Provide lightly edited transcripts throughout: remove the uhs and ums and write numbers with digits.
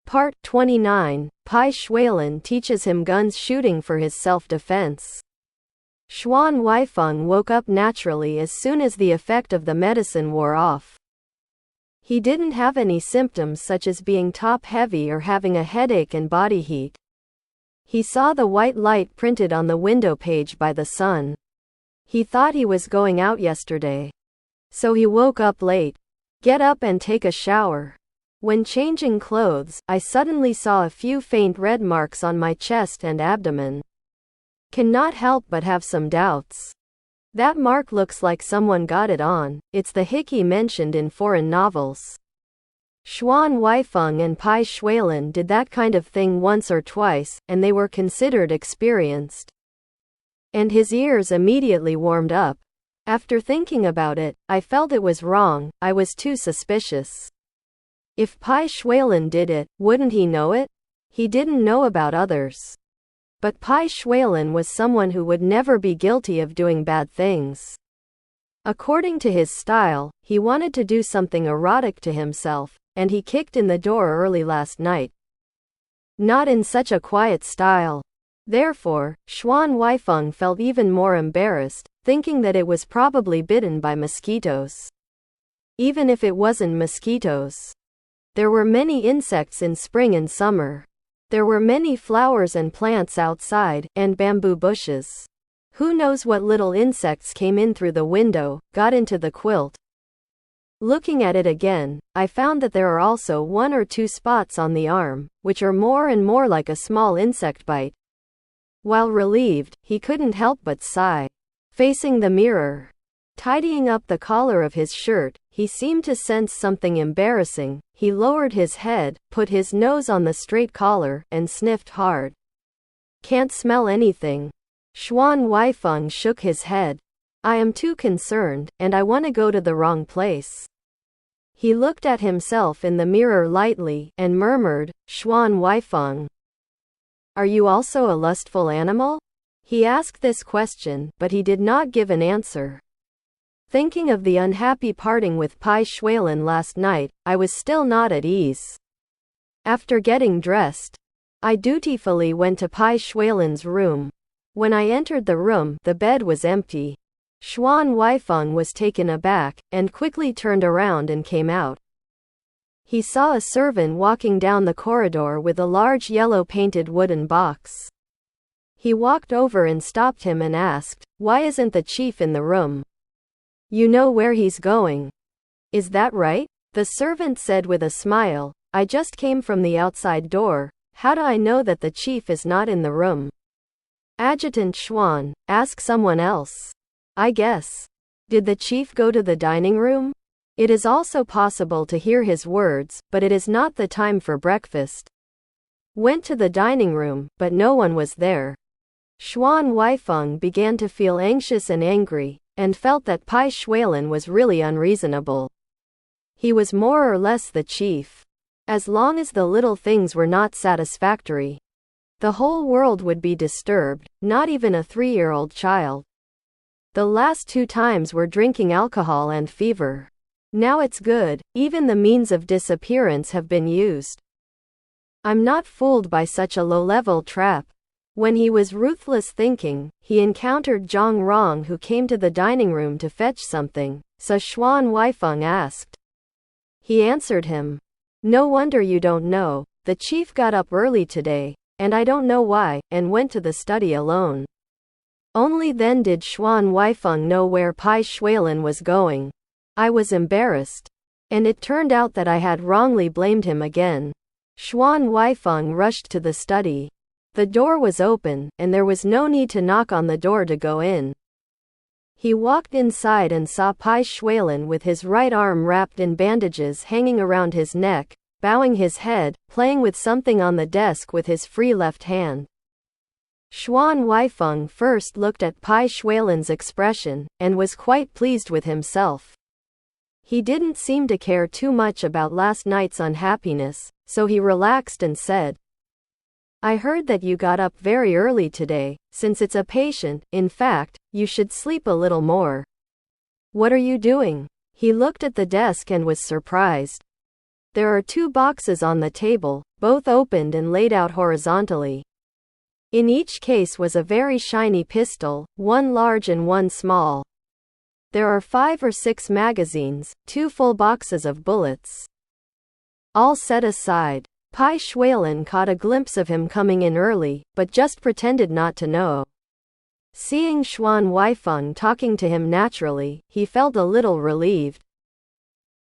Part 29. Bai Xuelan teaches him guns shooting for his self-defense. Xuan Huaifeng woke up naturally as soon as the effect of the medicine wore off. He didn't have any symptoms such as being top-heavy or having a headache and body heat. He saw the white light printed on the window page by the sun. He thought he was going out yesterday. So he woke up late. Get up and take a shower. When changing clothes, I suddenly saw a few faint red marks on my chest and abdomen. Cannot help but have some doubts. That mark looks like someone got it on. It's the hickey mentioned in foreign novels. Xuan Huaifeng and Bai Xuelan did that kind of thing once or twice, and they were considered experienced. And his ears immediately warmed up. After thinking about it, I felt it was wrong. I was too suspicious. If Bai Xuelan did it, wouldn't he know it? He didn't know about others. But Bai Xuelan was someone who would never be guilty of doing bad things. According to his style, he wanted to do something erotic to himself, and he kicked in the door early last night. Not in such a quiet style. Therefore, Xuan Huaifeng felt even more embarrassed, thinking that it was probably bitten by mosquitoes. Even if it wasn't mosquitoes. There were many insects in spring and summer. There were many flowers and plants outside, and bamboo bushes. Who knows what little insects came in through the window, got into the quilt. Looking at it again, I found that there are also 1 or 2 spots on the arm, which are more and more like a small insect bite. While relieved, he couldn't help but sigh. Facing the mirror, tidying up the collar of his shirt, he seemed to sense something embarrassing. He lowered his head, put his nose on the straight collar, and sniffed hard. Can't smell anything. Xuan Huaifeng shook his head. I am too concerned, and I want to go to the wrong place. He looked at himself in the mirror lightly, and murmured, Xuan Huaifeng. Are you also a lustful animal? He asked this question, but he did not give an answer. Thinking of the unhappy parting with Bai Xuelan last night, I was still not at ease. After getting dressed, I dutifully went to Bai Xuelan's room. When I entered the room, the bed was empty. Xuan Huaifeng was taken aback, and quickly turned around and came out. He saw a servant walking down the corridor with a large yellow-painted wooden box. He walked over and stopped him and asked, "Why isn't the chief in the room? You know where he's going. Is that right?" The servant said with a smile, "I just came from the outside door. How do I know that the chief is not in the room?" Adjutant Xuan, ask someone else. I guess. Did the chief go to the dining room? It is also possible to hear his words, but it is not the time for breakfast. Went to the dining room, but no one was there. Xuan Huaifeng began to feel anxious and angry, and felt that Bai Xuelan was really unreasonable. He was more or less the chief. As long as the little things were not satisfactory, the whole world would be disturbed, not even a 3-year-old child. The last 2 times were drinking alcohol and fever. Now it's good, even the means of disappearance have been used. I'm not fooled by such a low-level trap. When he was ruthless thinking, he encountered Zhang Rong, who came to the dining room to fetch something, so Xuan Huaifeng asked. He answered him. No wonder you don't know. The chief got up early today, and I don't know why, and went to the study alone. Only then did Xuan Huaifeng know where Bai Xuelan was going. I was embarrassed. And it turned out that I had wrongly blamed him again. Xuan Huaifeng rushed to the study. The door was open, and there was no need to knock on the door to go in. He walked inside and saw Bai Xuelan with his right arm wrapped in bandages hanging around his neck, bowing his head, playing with something on the desk with his free left hand. Xuan Huaifeng first looked at Bai Xuelan's expression, and was quite pleased with himself. He didn't seem to care too much about last night's unhappiness, so he relaxed and said, I heard that you got up very early today. Since it's a patient, in fact, you should sleep a little more. What are you doing? He looked at the desk and was surprised. There are 2 boxes on the table, both opened and laid out horizontally. In each case was a very shiny pistol, one large and one small. There are 5 or 6 magazines, 2 full boxes of bullets. All set aside. Bai Xuelan caught a glimpse of him coming in early, but just pretended not to know. Seeing Xuan Huaifeng talking to him naturally, he felt a little relieved.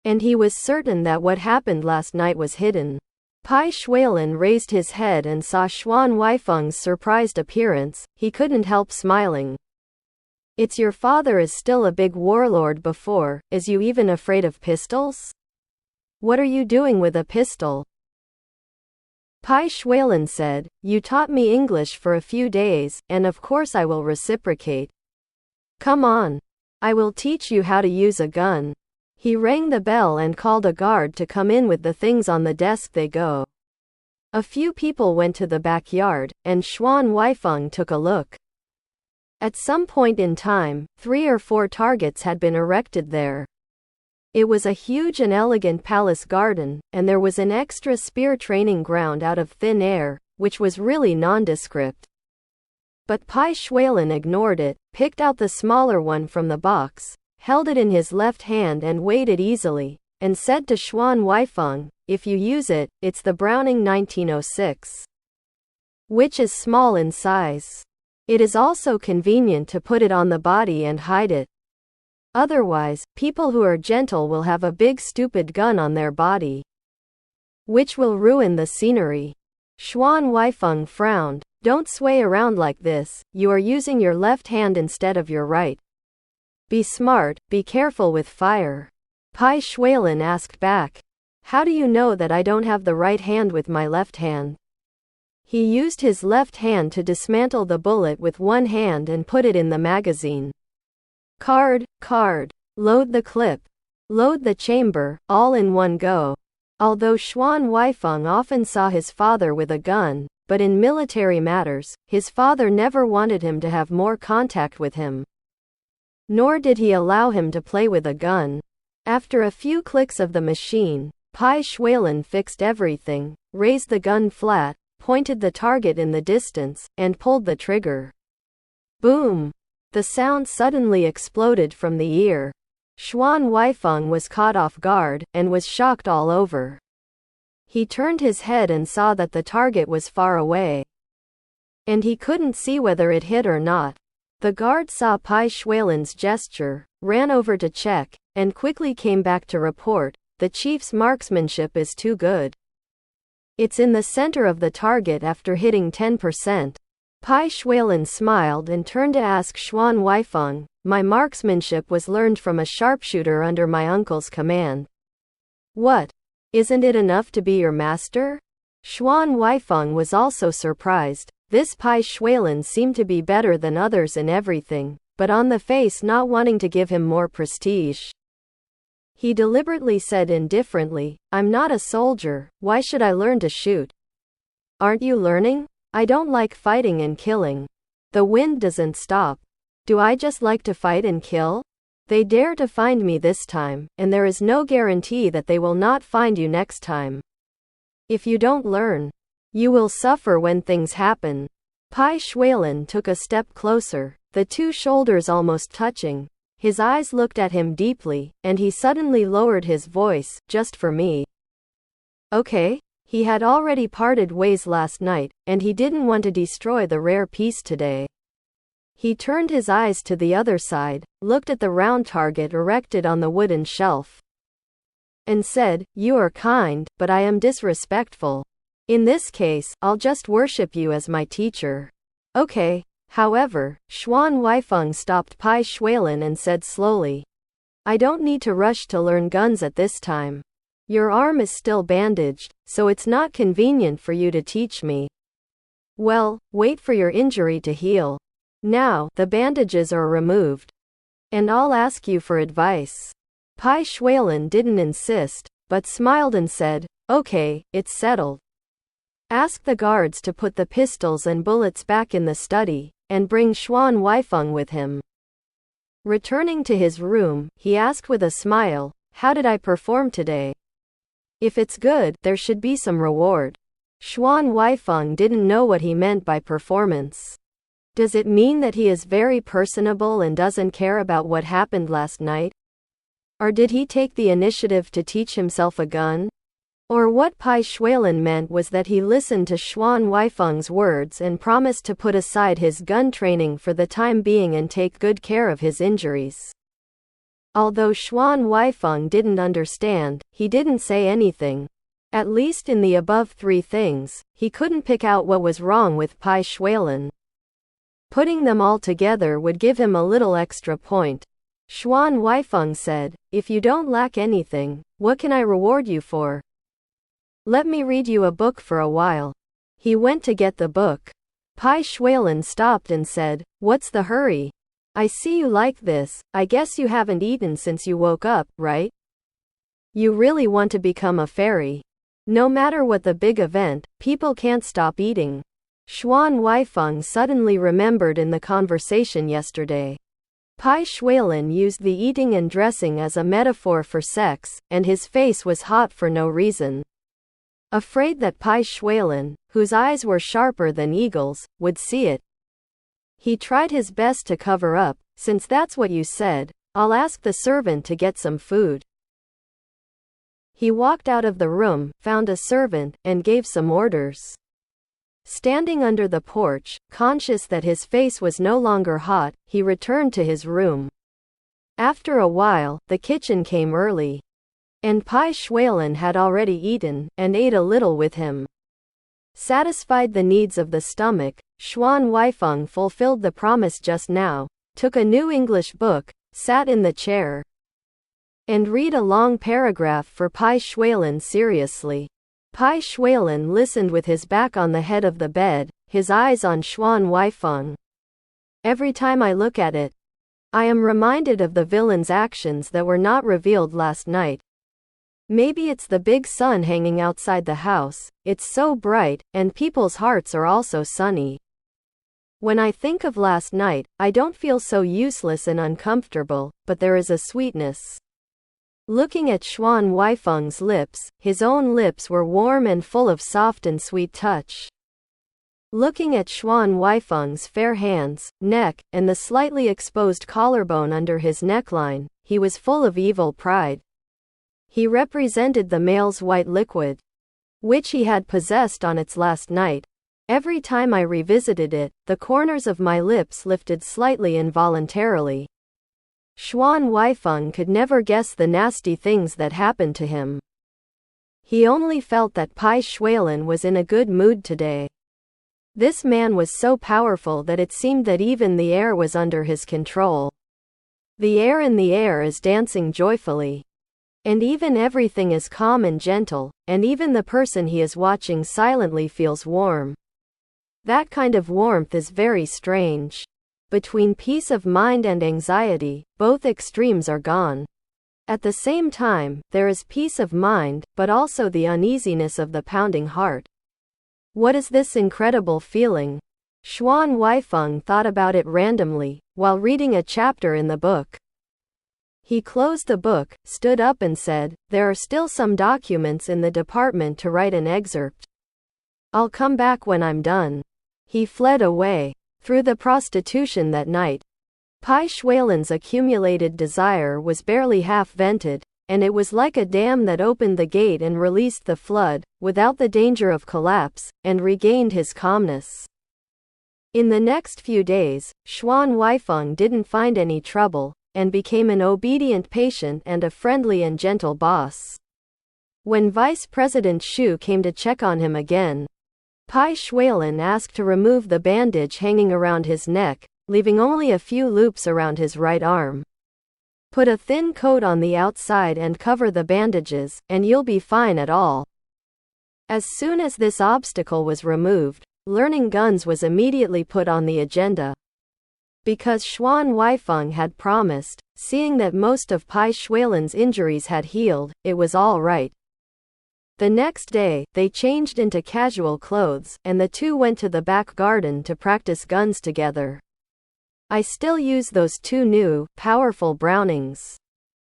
And he was certain that what happened last night was hidden. Bai Xuelan raised his head and saw Xuan Huaifeng's surprised appearance. He couldn't help smiling. It's your father is still a big warlord before, is you even afraid of pistols? What are you doing with a pistol? Bai Xuelan said, you taught me English for a few days, and of course I will reciprocate. Come on. I will teach you how to use a gun. He rang the bell and called a guard to come in with the things on the desk. They go. A few people went to the backyard, and Xuan Huaifeng took a look. At some point in time, 3 or 4 targets had been erected there. It was a huge and elegant palace garden, and there was an extra spear training ground out of thin air, which was really nondescript. But Bai Xuelan ignored it, picked out the smaller one from the box, held it in his left hand and weighed it easily, and said to Xuan Huaifeng, if you use it, it's the Browning 1906. Which is small in size. It is also convenient to put it on the body and hide it. Otherwise, people who are gentle will have a big stupid gun on their body, which will ruin the scenery. Xuan Huaifeng frowned. Don't sway around like this, you are using your left hand instead of your right. Be smart, be careful with fire. Bai Xuelan asked back. How do you know that I don't have the right hand with my left hand? He used his left hand to dismantle the bullet with one hand and put it in the magazine. Card. Load the clip. Load the chamber, all in one go. Although Xuan Huaifeng often saw his father with a gun, but in military matters, his father never wanted him to have more contact with him. Nor did he allow him to play with a gun. After a few clicks of the machine, Bai Xuelan fixed everything, raised the gun flat, pointed the target in the distance, and pulled the trigger. Boom! The sound suddenly exploded from the ear. Xuan Huaifeng was caught off guard, and was shocked all over. He turned his head and saw that the target was far away. And he couldn't see whether it hit or not. The guard saw Bai Xuelan's gesture, ran over to check, and quickly came back to report, the chief's marksmanship is too good. It's in the center of the target after hitting 10%. Bai Xuelan smiled and turned to ask Xuan Huaifeng, my marksmanship was learned from a sharpshooter under my uncle's command. What? Isn't it enough to be your master? Xuan Huaifeng was also surprised. This Bai Xuelan seemed to be better than others in everything, but on the face not wanting to give him more prestige. He deliberately said indifferently, I'm not a soldier, why should I learn to shoot? Aren't you learning? I don't like fighting and killing. The wind doesn't stop. Do I just like to fight and kill? They dare to find me this time, and there is no guarantee that they will not find you next time. If you don't learn, you will suffer when things happen. Bai Xuelan took a step closer, the two shoulders almost touching. His eyes looked at him deeply, and he suddenly lowered his voice, just for me. Okay? He had already parted ways last night, and he didn't want to destroy the rare piece today. He turned his eyes to the other side, looked at the round target erected on the wooden shelf, and said, you are kind, but I am disrespectful. In this case, I'll just worship you as my teacher. Okay. However, Xuan Huaifeng stopped Bai Xuelan and said slowly, I don't need to rush to learn guns at this time. Your arm is still bandaged, so it's not convenient for you to teach me. Well, wait for your injury to heal. Now, the bandages are removed. And I'll ask you for advice. Bai Xuelan didn't insist, but smiled and said, okay, it's settled. Ask the guards to put the pistols and bullets back in the study, and bring Xuan Huaifeng with him. Returning to his room, he asked with a smile, how did I perform today? If it's good, there should be some reward. Xuan Huaifeng didn't know what he meant by performance. Does it mean that he is very personable and doesn't care about what happened last night? Or did he take the initiative to teach himself a gun? Or what Bai Xuelan meant was that he listened to Xuan Huaifeng's words and promised to put aside his gun training for the time being and take good care of his injuries. Although Xuan Huaifeng didn't understand, he didn't say anything. At least in the above three things, he couldn't pick out what was wrong with Bai Xuelan. Putting them all together would give him a little extra point. Xuan Huaifeng said, "If you don't lack anything, what can I reward you for? Let me read you a book for a while." He went to get the book. Bai Xuelan stopped and said, "What's the hurry? I see you like this. I guess you haven't eaten since you woke up, right? You really want to become a fairy. No matter what the big event, people can't stop eating." Xuan Huaifeng suddenly remembered in the conversation yesterday. Bai Xuelan used the eating and dressing as a metaphor for sex, and his face was hot for no reason. Afraid that Bai Xuelan, whose eyes were sharper than eagles, would see it. He tried his best to cover up. "Since that's what you said, I'll ask the servant to get some food." He walked out of the room, found a servant, and gave some orders. Standing under the porch, conscious that his face was no longer hot, he returned to his room. After a while, the kitchen came early. And Bai Xuelan had already eaten, and ate a little with him. Satisfied the needs of the stomach, Xuan Huaifeng fulfilled the promise just now, took a new English book, sat in the chair, and read a long paragraph for Bai Xuelan seriously. Bai Xuelan listened with his back on the head of the bed, his eyes on Xuan Huaifeng. "Every time I look at it, I am reminded of the villain's actions that were not revealed last night. Maybe it's the big sun hanging outside the house, it's so bright, and people's hearts are also sunny. When I think of last night, I don't feel so useless and uncomfortable, but there is a sweetness." Looking at Xuan Huaifeng's lips, his own lips were warm and full of soft and sweet touch. Looking at Xuan Huaifeng's fair hands, neck, and the slightly exposed collarbone under his neckline, he was full of evil pride. He represented the male's white liquid, which he had possessed on its last night. Every time I revisited it, the corners of my lips lifted slightly involuntarily. Xuan Huaifeng could never guess the nasty things that happened to him. He only felt that Bai Xuelan was in a good mood today. This man was so powerful that it seemed that even the air was under his control. The air in the air is dancing joyfully. And even everything is calm and gentle, and even the person he is watching silently feels warm. That kind of warmth is very strange. Between peace of mind and anxiety, both extremes are gone. At the same time, there is peace of mind, but also the uneasiness of the pounding heart. What is this incredible feeling? Xuan Huaifeng thought about it randomly, while reading a chapter in the book. He closed the book, stood up and said, "There are still some documents in the department to write an excerpt. I'll come back when I'm done." He fled away. Through the prostitution that night, Bai Xuelan's accumulated desire was barely half vented, and it was like a dam that opened the gate and released the flood, without the danger of collapse, and regained his calmness. In the next few days, Xuan Huaifeng didn't find any trouble, and became an obedient patient and a friendly and gentle boss. When Vice President Xu came to check on him again, Bai Xuelan asked to remove the bandage hanging around his neck, leaving only a few loops around his right arm. "Put a thin coat on the outside and cover the bandages, and you'll be fine at all." As soon as this obstacle was removed, learning guns was immediately put on the agenda. Because Xuan Huaifeng had promised, seeing that most of Bai Xuelan's injuries had healed, it was all right. The next day, they changed into casual clothes, and the two went to the back garden to practice guns together. "I still use those two new, powerful Brownings.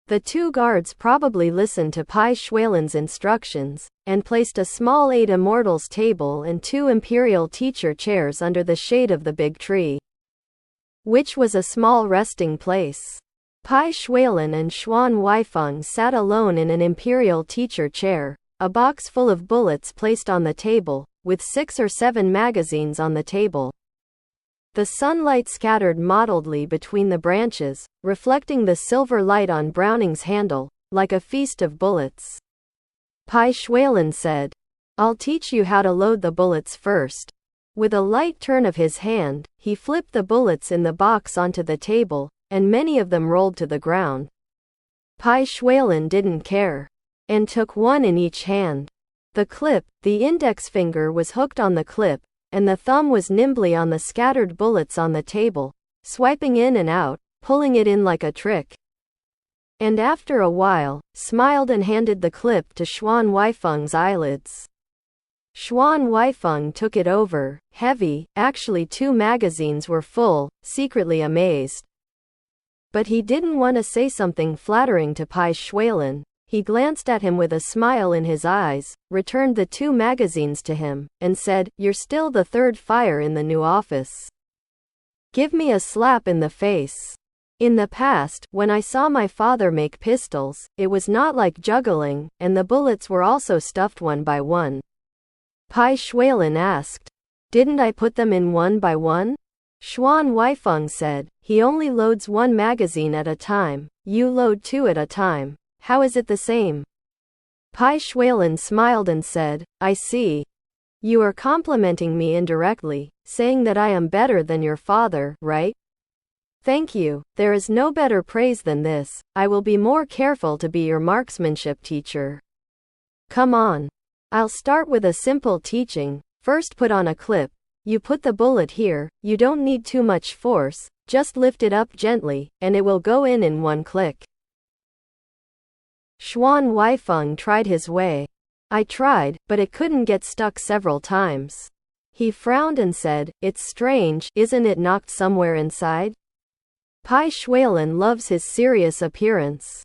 The two guards probably listened to Bai Xuelan's instructions, and placed a small 8 immortals table and 2 imperial teacher chairs under the shade of the big tree, which was a small resting place. Bai Xuelan and Xuan Huaifeng sat alone in an imperial teacher chair, a box full of bullets placed on the table, with 6 or 7 magazines on the table. The sunlight scattered mottled between the branches, reflecting the silver light on Browning's handle, like a feast of bullets. Bai Xuelan said, "I'll teach you how to load the bullets first." With a light turn of his hand, he flipped the bullets in the box onto the table, and many of them rolled to the ground. Bai Xuelan didn't care, and took one in each hand. The index finger was hooked on the clip, and the thumb was nimbly on the scattered bullets on the table, swiping in and out, pulling it in like a trick. And after a while, smiled and handed the clip to Xuan Huaifeng's eyelids. Xuan Huaifeng took it over, heavy, actually 2 magazines were full, secretly amazed. But he didn't want to say something flattering to Bai Xuelan. He glanced at him with a smile in his eyes, returned the 2 magazines to him, and said, "You're still the 3rd fire in the new office. Give me a slap in the face. In the past, when I saw my father make pistols, it was not like juggling, and the bullets were also stuffed one by one." Bai Xuelan asked, "Didn't I put them in one by one?" Xuan Huaifeng said, "He only loads 1 magazine at a time, you load 2 at a time. How is it the same?" Bai Xuelan smiled and said, "I see. You are complimenting me indirectly, saying that I am better than your father, right? Thank you, there is no better praise than this. I will be more careful to be your marksmanship teacher. Come on. I'll start with a simple teaching. First put on a clip. You put the bullet here, you don't need too much force, just lift it up gently, and it will go in 1 click." Xuan Huaifeng tried his way. "I tried, but it couldn't get stuck several times." He frowned and said, "It's strange, isn't it knocked somewhere inside?" Bai Xuelan loves his serious appearance.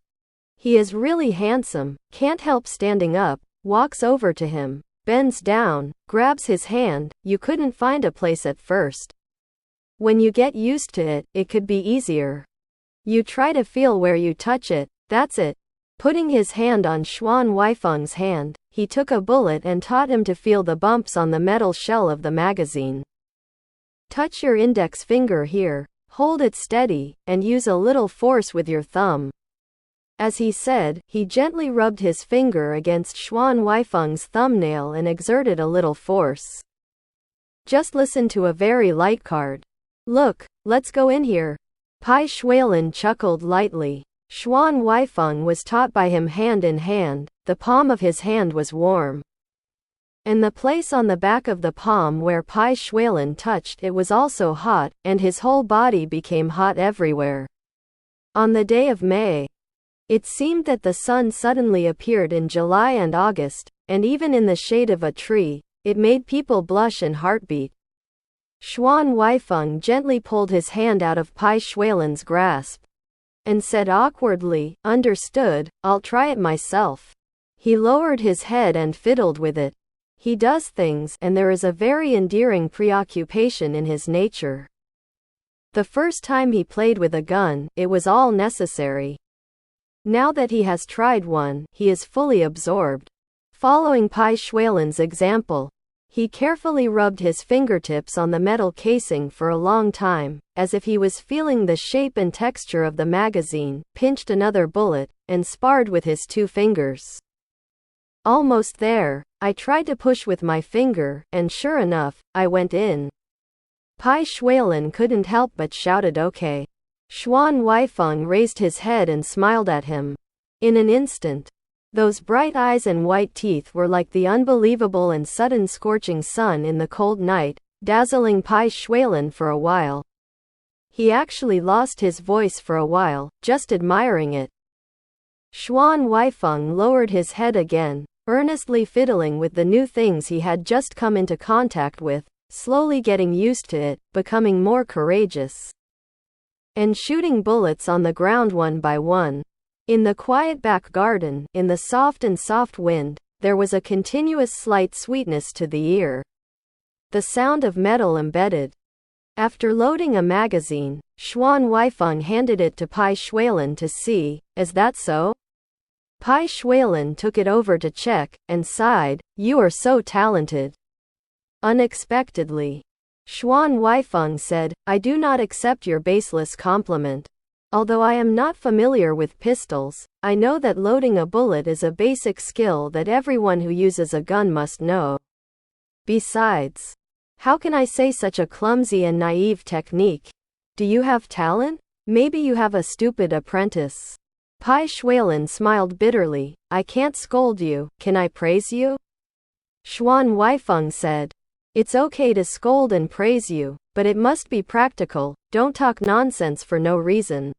He is really handsome, can't help standing up, walks over to him, bends down, grabs his hand. You couldn't find a place at first. When you get used to it, it could be easier. You try to feel where you touch it, that's it. Putting his hand on Xuan Huaifeng's hand, he took a bullet and taught him to feel the bumps on the metal shell of the magazine. Touch your index finger here, hold it steady, and use a little force with your thumb. As he said, he gently rubbed his finger against Xuan Huaifeng's thumbnail and exerted a little force. Just listen to a very light card. Look, let's go in here. Bai Xuelan chuckled lightly. Xuan Huaifeng was taught by him hand in hand. The palm of his hand was warm, and the place on the back of the palm where Bai Xuelan touched it was also hot, and his whole body became hot everywhere. On the day of May, it seemed that the sun suddenly appeared in July and August, and even in the shade of a tree, it made people blush and heartbeat. Xuan Huaifeng gently pulled his hand out of Bai Xuelan's grasp, and said awkwardly, "Understood, I'll try it myself." He lowered his head and fiddled with it. He does things, and there is a very endearing preoccupation in his nature. The first time he played with a gun, it was all necessary. Now that he has tried one, he is fully absorbed. Following Bai Xuelan's example, he carefully rubbed his fingertips on the metal casing for a long time, as if he was feeling the shape and texture of the magazine, pinched another bullet, and sparred with his 2 fingers. Almost there, I tried to push with my finger, and sure enough, I went in. Bai Xuelan couldn't help but shouted okay. Xuan Huaifeng raised his head and smiled at him. In an instant, those bright eyes and white teeth were like the unbelievable and sudden scorching sun in the cold night, dazzling Bai Xuelan for a while. He actually lost his voice for a while, just admiring it. Xuan Huaifeng lowered his head again, earnestly fiddling with the new things he had just come into contact with, slowly getting used to it, becoming more courageous, and shooting bullets on the ground one by one. In the quiet back garden, in the soft and soft wind, there was a continuous slight sweetness to the ear. The sound of metal embedded. After loading a magazine, Xuan Huaifeng handed it to Bai Xuelan to see. Is that so? Bai Xuelan took it over to check, and sighed, "You are so talented." Unexpectedly, Xuan Huaifeng said, "I do not accept your baseless compliment. Although I am not familiar with pistols, I know that loading a bullet is a basic skill that everyone who uses a gun must know. Besides, how can I say such a clumsy and naive technique? Do you have talent? Maybe you have a stupid apprentice." Bai Xuelan smiled bitterly. "I can't scold you, can I praise you?" Xuan Huaifeng said, "It's okay to scold and praise you, but it must be practical, don't talk nonsense for no reason."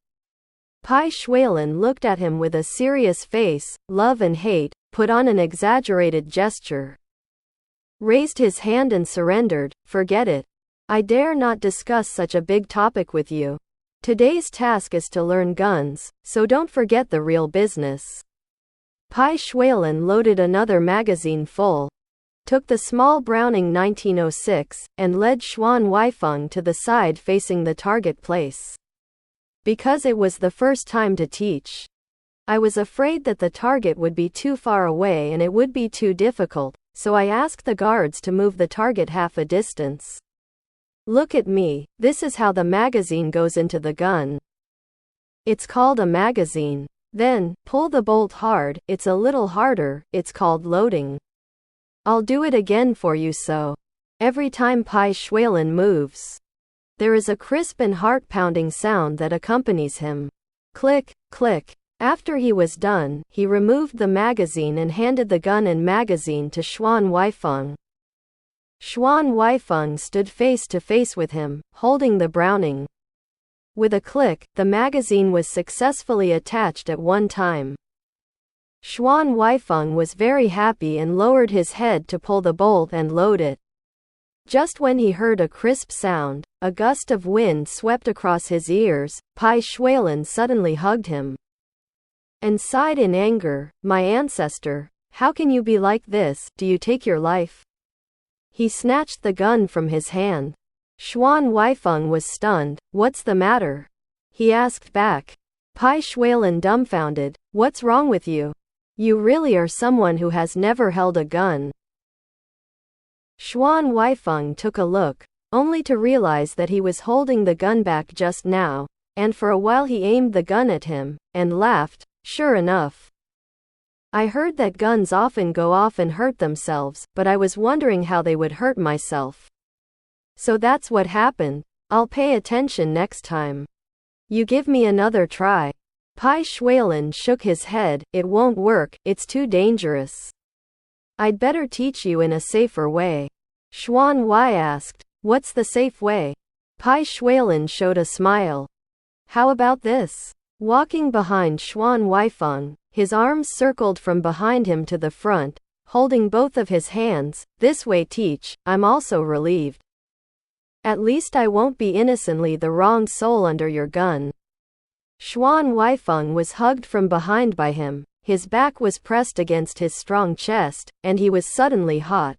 Bai Xuelan looked at him with a serious face, love and hate, put on an exaggerated gesture, raised his hand and surrendered. "Forget it. I dare not discuss such a big topic with you. Today's task is to learn guns, so don't forget the real business." Bai Xuelan loaded another magazine full, took the small Browning 1906, and led Xuan Huaifeng to the side facing the target place. "Because it was the first time to teach, I was afraid that the target would be too far away and it would be too difficult, so I asked the guards to move the target half a distance. Look at me, this is how the magazine goes into the gun. It's called a magazine. Then, pull the bolt hard, it's a little harder, it's called loading. I'll do it again for you so." Every time Bai Xuelan moves, there is a crisp and heart-pounding sound that accompanies him. Click, click. After he was done, he removed the magazine and handed the gun and magazine to Xuan Huaifeng. Xuan Huaifeng stood face to face with him, holding the Browning. With a click, the magazine was successfully attached at one time. Xuan Huaifeng was very happy and lowered his head to pull the bolt and load it. Just when he heard a crisp sound, a gust of wind swept across his ears. Bai Xuelan suddenly hugged him and sighed in anger, "My ancestor, how can you be like this? Do you take your life?" He snatched the gun from his hand. Xuan Huaifeng was stunned. "What's the matter?" he asked back. Bai Xuelan dumbfounded, "What's wrong with you? You really are someone who has never held a gun." Xuan Huaifeng took a look, only to realize that he was holding the gun back just now, and for a while he aimed the gun at him, and laughed. "Sure enough. I heard that guns often go off and hurt themselves, but I was wondering how they would hurt myself. So that's what happened. I'll pay attention next time. You give me another try." Bai Xuelan shook his head. "It won't work, it's too dangerous. I'd better teach you in a safer way." Xuan Hui asked, "What's the safe way?" Bai Xuelan showed a smile. "How about this?" Walking behind Xuan Huaifeng, his arms circled from behind him to the front, holding both of his hands. "This way teach, I'm also relieved. At least I won't be innocently the wrong soul under your gun." Xuan Huaifeng was hugged from behind by him, his back was pressed against his strong chest, and he was suddenly hot.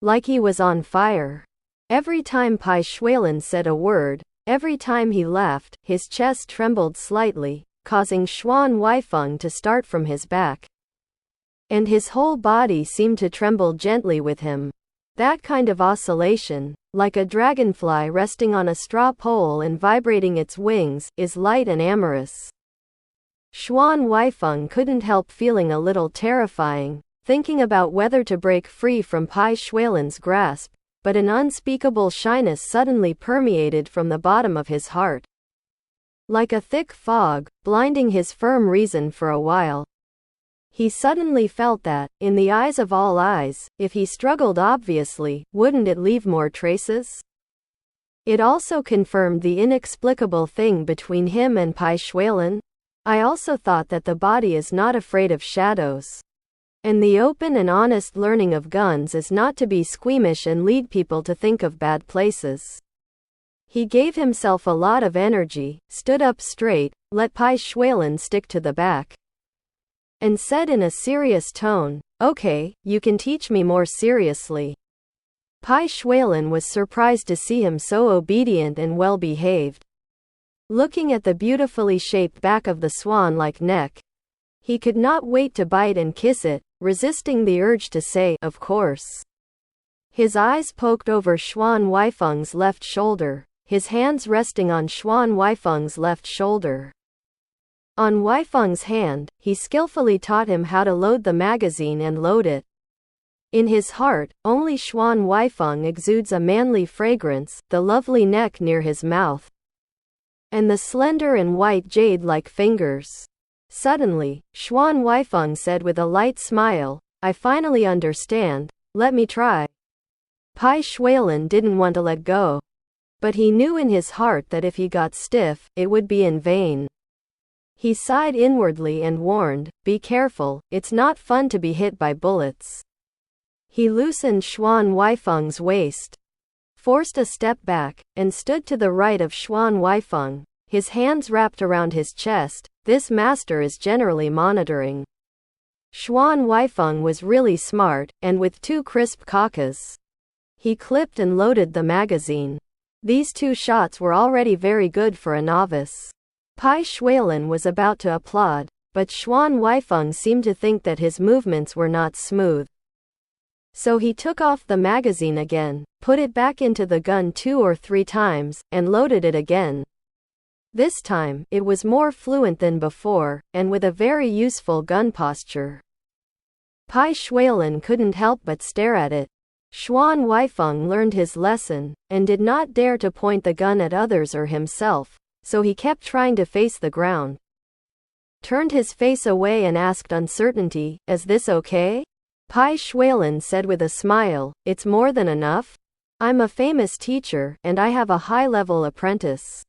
Like he was on fire. Every time Bai Xuelan said a word, every time he laughed, his chest trembled slightly, causing Xuan Huaifeng to start from his back. And his whole body seemed to tremble gently with him. That kind of oscillation, like a dragonfly resting on a straw pole and vibrating its wings, is light and amorous. Xuan Huaifeng couldn't help feeling a little terrifying, thinking about whether to break free from Bai Xuelan's grasp, but an unspeakable shyness suddenly permeated from the bottom of his heart. Like a thick fog, blinding his firm reason for a while. He suddenly felt that, in the eyes of all eyes, if he struggled obviously, wouldn't it leave more traces? It also confirmed the inexplicable thing between him and Bai Xuelan. I also thought that the body is not afraid of shadows. And the open and honest learning of guns is not to be squeamish and lead people to think of bad places. He gave himself a lot of energy, stood up straight, let Bai Xuelan stick to the back, and said in a serious tone, "Okay, you can teach me more seriously." Bai Xuelan was surprised to see him so obedient and well-behaved. Looking at the beautifully shaped back of the swan-like neck, he could not wait to bite and kiss it, resisting the urge to say, "Of course." His eyes poked over Xuan Huaifeng's left shoulder, his hands resting on Xuan Huaifeng's left shoulder. On Huaifeng's hand, he skillfully taught him how to load the magazine and load it. In his heart, only Xuan Huaifeng exudes a manly fragrance, the lovely neck near his mouth, and the slender and white jade-like fingers. Suddenly, Xuan Huaifeng said with a light smile, "I finally understand, let me try." Bai Xuelan didn't want to let go, but he knew in his heart that if he got stiff, it would be in vain. He sighed inwardly and warned, "Be careful, it's not fun to be hit by bullets." He loosened Xuan Huaifeng's waist, forced a step back, and stood to the right of Xuan Huaifeng, his hands wrapped around his chest. This master is generally monitoring. Xuan Huaifeng was really smart, and with 2 crisp kakas, he clipped and loaded the magazine. These 2 shots were already very good for a novice. Bai Xuelan was about to applaud, but Xuan Huaifeng seemed to think that his movements were not smooth. So he took off the magazine again, put it back into the gun 2 or 3 times, and loaded it again. This time, it was more fluent than before, and with a very useful gun posture. Bai Xuelan couldn't help but stare at it. Xuan Huaifeng learned his lesson, and did not dare to point the gun at others or himself, so he kept trying to face the ground. Turned his face away and asked uncertainty, "Is this okay?" Bai Xuelan said with a smile, "It's more than enough. I'm a famous teacher, and I have a high-level apprentice.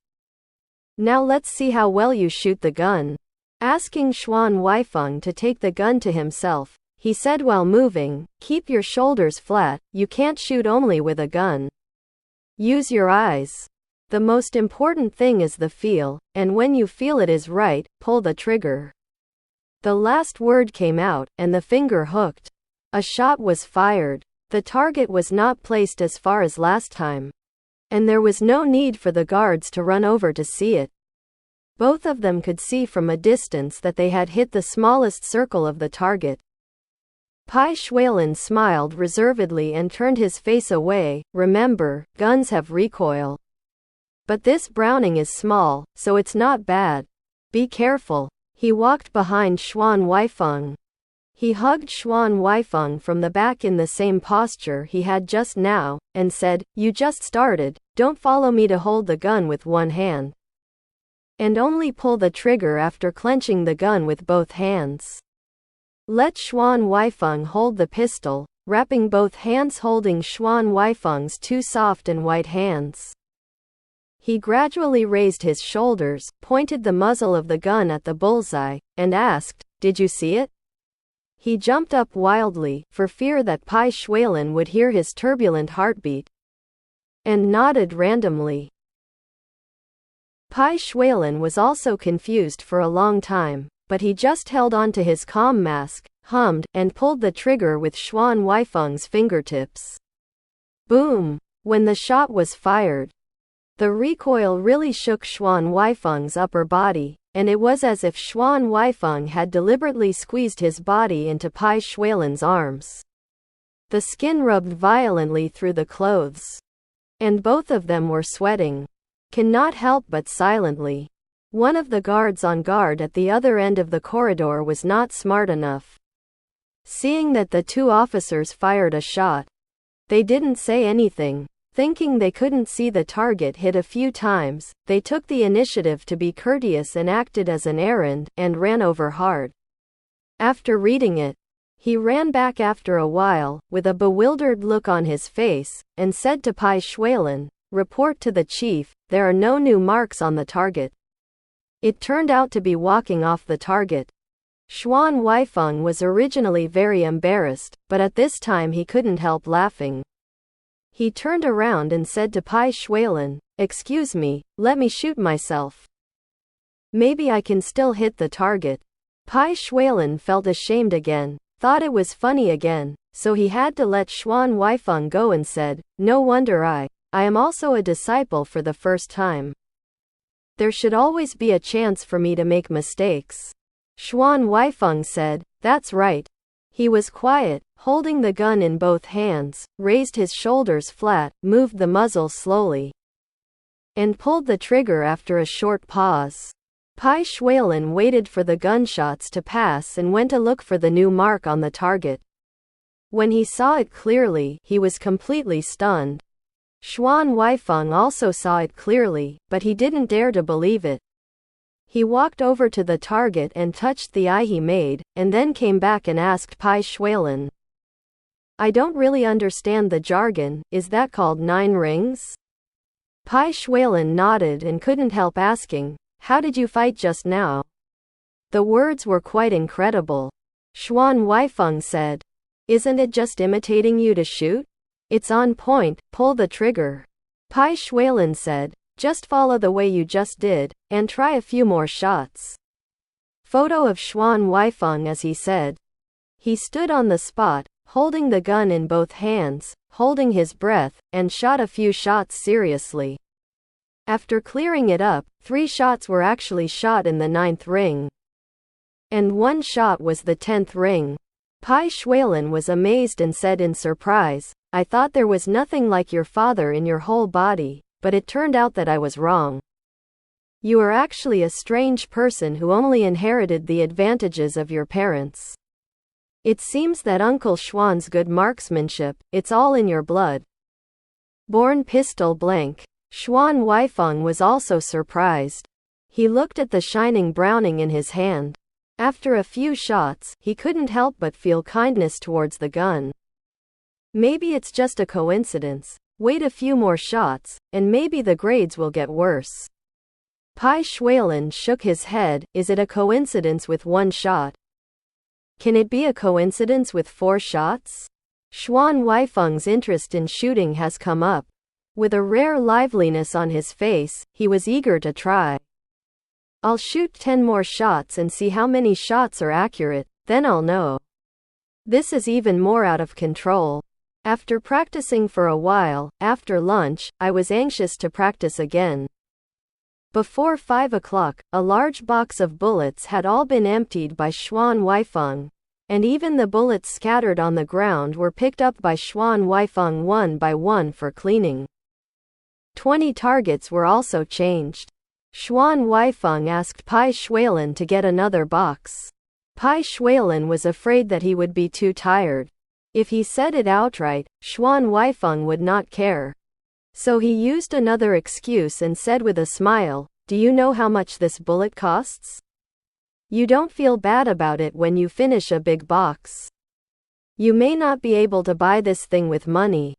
Now let's see how well you shoot the gun." Asking Xuan Huaifeng to take the gun to himself, he said while moving, "Keep your shoulders flat, you can't shoot only with a gun. Use your eyes. The most important thing is the feel, and when you feel it is right, pull the trigger." The last word came out, and the finger hooked. A shot was fired. The target was not placed as far as last time, and there was no need for the guards to run over to see it. Both of them could see from a distance that they had hit the smallest circle of the target. Bai Xuelan smiled reservedly and turned his face away. "Remember, guns have recoil. But this Browning is small, so it's not bad. Be careful." He walked behind Xuan Huaifeng. He hugged Xuan Huaifeng from the back in the same posture he had just now, and said, "You just started, don't follow me to hold the gun with one hand. And only pull the trigger after clenching the gun with both hands. Let Xuan Huaifeng hold the pistol, wrapping both hands holding Xuan Huaifeng's 2 soft and white hands." He gradually raised his shoulders, pointed the muzzle of the gun at the bullseye, and asked, "Did you see it?" He jumped up wildly, for fear that Bai Xuelan would hear his turbulent heartbeat, and nodded randomly. Bai Xuelan was also confused for a long time, but he just held on to his calm mask, hummed, and pulled the trigger with Xuan Huaifeng's fingertips. Boom! When the shot was fired, the recoil really shook Xuan Huaifeng's upper body, and it was as if Xuan Huaifeng had deliberately squeezed his body into Bai Xuelan's arms. The skin rubbed violently through the clothes, and both of them were sweating. Cannot help but silently. One of the guards on guard at the other end of the corridor was not smart enough. Seeing that the 2 officers fired a shot, they didn't say anything. Thinking they couldn't see the target hit a few times, they took the initiative to be courteous and acted as an errand, and ran over hard. After reading it, he ran back after a while, with a bewildered look on his face, and said to Bai Xuelan, "Report to the chief, there are no new marks on the target." It turned out to be walking off the target. Xuan Huaifeng was originally very embarrassed, but at this time he couldn't help laughing. He turned around and said to Bai Xuelan, "Excuse me, let me shoot myself. Maybe I can still hit the target." Bai Xuelan felt ashamed again, thought it was funny again, so he had to let Xuan Huaifeng go and said, "No wonder I am also a disciple for the first time. There should always be a chance for me to make mistakes." Xuan Huaifeng said, "That's right." He was quiet, holding the gun in both hands, raised his shoulders flat, moved the muzzle slowly, and pulled the trigger after a short pause. Bai Xuelan waited for the gunshots to pass and went to look for the new mark on the target. When he saw it clearly, he was completely stunned. Xuan Huaifeng also saw it clearly, but he didn't dare to believe it. He walked over to the target and touched the eye he made, and then came back and asked Bai Xuelan, "I don't really understand the jargon, is that called 9 rings?" Bai Xuelan nodded and couldn't help asking, "How did you fight just now?" The words were quite incredible. Xuan Huaifeng said, "Isn't it just imitating you to shoot? It's on point, pull the trigger." Bai Xuelan said, "Just follow the way you just did, and try a few more shots." Photo of Xuan Huaifeng as he said. He stood on the spot, holding the gun in both hands, holding his breath, and shot a few shots seriously. After clearing it up, 3 shots were actually shot in the 9th ring. And 1 shot was the 10th ring. Bai Xuelan was amazed and said in surprise, "I thought there was nothing like your father in your whole body, but it turned out that I was wrong. You are actually a strange person who only inherited the advantages of your parents. It seems that Uncle Xuan's good marksmanship, it's all in your blood." Born pistol blank. Xuan Huaifeng was also surprised. He looked at the shining Browning in his hand. After a few shots, he couldn't help but feel kindness towards the gun. Maybe it's just a coincidence. Wait a few more shots, and maybe the grades will get worse. Bai Xuelan shook his head. Is it a coincidence with 1 shot? Can it be a coincidence with 4 shots? Xuan Huaifeng's interest in shooting has come up. With a rare liveliness on his face, he was eager to try. "I'll shoot 10 more shots and see how many shots are accurate, then I'll know. This is even more out of control." After practicing for a while, after lunch, I was anxious to practice again. Before 5 o'clock, a large box of bullets had all been emptied by Xuan Huaifeng, and even the bullets scattered on the ground were picked up by Xuan Huaifeng one by one for cleaning. 20 targets were also changed. Xuan Huaifeng asked Bai Xuelan to get another box. Bai Xuelan was afraid that he would be too tired. If he said it outright, Xuan Huaifeng would not care. So he used another excuse and said with a smile, "Do you know how much this bullet costs? You don't feel bad about it when you finish a big box. You may not be able to buy this thing with money.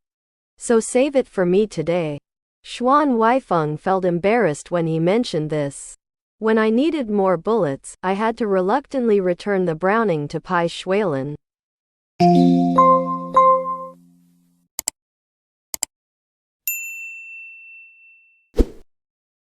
So save it for me today." Xuan Huaifeng felt embarrassed when he mentioned this. When I needed more bullets, I had to reluctantly return the Browning to Bai Xuelan.